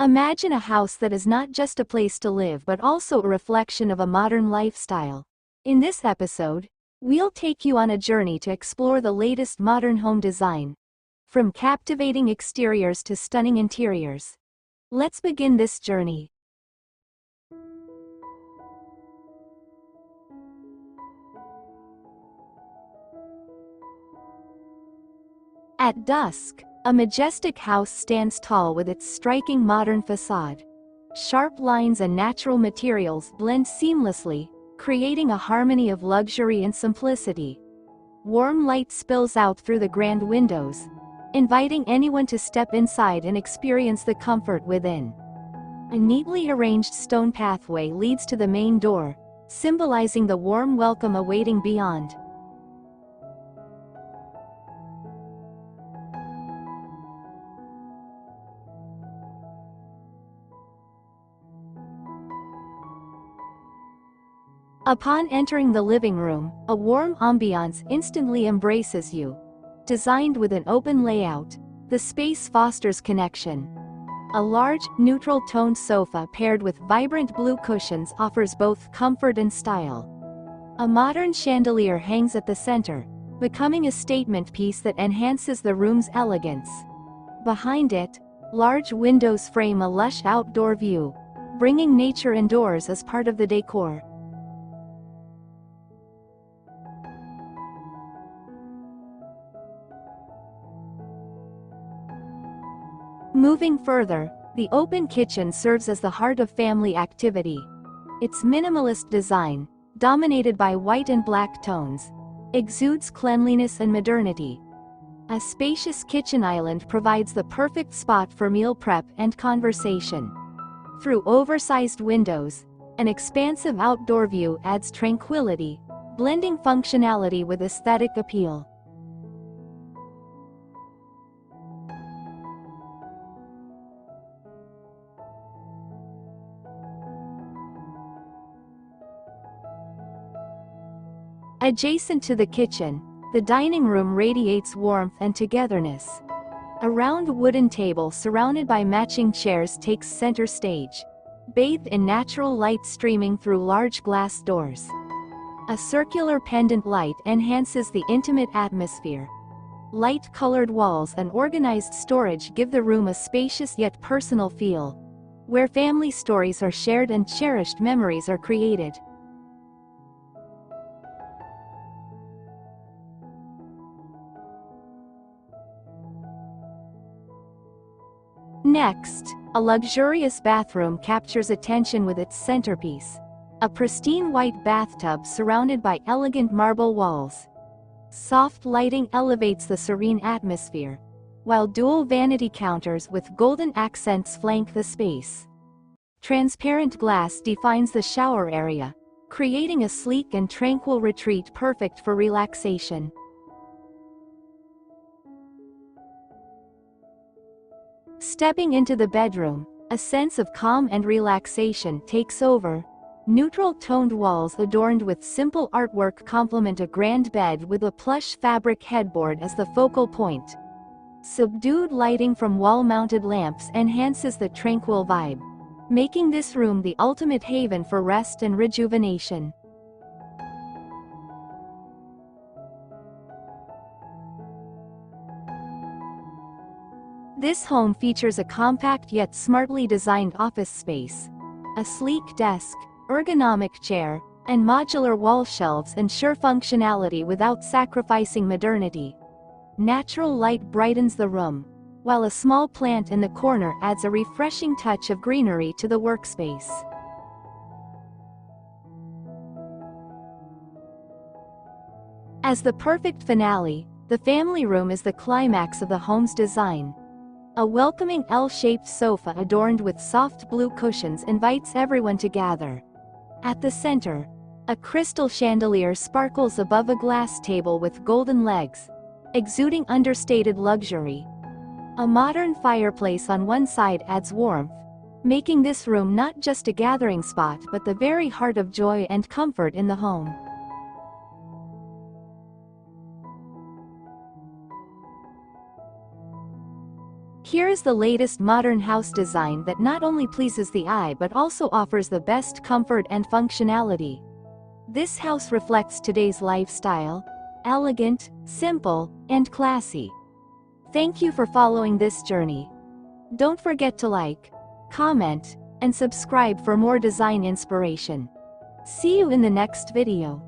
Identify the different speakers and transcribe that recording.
Speaker 1: Imagine a house that is not just a place to live but also a reflection of a modern lifestyle. In this episode, we'll take you on a journey to explore the latest modern home design, from captivating exteriors to stunning interiors. Let's begin this journey. At dusk, a majestic house stands tall with its striking modern facade. Sharp lines and natural materials blend seamlessly, creating a harmony of luxury and simplicity. Warm light spills out through the grand windows, inviting anyone to step inside and experience the comfort within. A neatly arranged stone pathway leads to the main door, symbolizing the warm welcome awaiting beyond. Upon entering the living room, a warm ambiance instantly embraces you. Designed with an open layout, the space fosters connection. A large, neutral-toned sofa paired with vibrant blue cushions offers both comfort and style. A modern chandelier hangs at the center, becoming a statement piece that enhances the room's elegance. Behind it, large windows frame a lush outdoor view, bringing nature indoors as part of the decor. Moving further, the open kitchen serves as the heart of family activity. Its minimalist design, dominated by white and black tones, exudes cleanliness and modernity. A spacious kitchen island provides the perfect spot for meal prep and conversation. Through oversized windows, an expansive outdoor view adds tranquility, blending functionality with aesthetic appeal. Adjacent to the kitchen, the dining room radiates warmth and togetherness. A round wooden table surrounded by matching chairs takes center stage, bathed in natural light streaming through large glass doors. A circular pendant light enhances the intimate atmosphere. Light-colored walls and organized storage give the room a spacious yet personal feel, where family stories are shared and cherished memories are created. Next, a luxurious bathroom captures attention with its centerpiece. A pristine white bathtub surrounded by elegant marble walls. Soft lighting elevates the serene atmosphere, while dual vanity counters with golden accents flank the space. Transparent glass defines the shower area, creating a sleek and tranquil retreat perfect for relaxation. Stepping into the bedroom, a sense of calm and relaxation takes over. Neutral-toned walls adorned with simple artwork complement a grand bed with a plush fabric headboard as the focal point. Subdued lighting from wall-mounted lamps enhances the tranquil vibe, making this room the ultimate haven for rest and rejuvenation. This home features a compact yet smartly designed office space. A sleek desk, ergonomic chair, and modular wall shelves ensure functionality without sacrificing modernity. Natural light brightens the room, while a small plant in the corner adds a refreshing touch of greenery to the workspace. As the perfect finale, the family room is the climax of the home's design. A welcoming L-shaped sofa adorned with soft blue cushions invites everyone to gather. At the center, a crystal chandelier sparkles above a glass table with golden legs, exuding understated luxury. A modern fireplace on one side adds warmth, making this room not just a gathering spot but the very heart of joy and comfort in the home. Here is the latest modern house design that not only pleases the eye but also offers the best comfort and functionality. This house reflects today's lifestyle: elegant, simple, and classy. Thank you for following this journey. Don't forget to like, comment, and subscribe for more design inspiration. See you in the next video.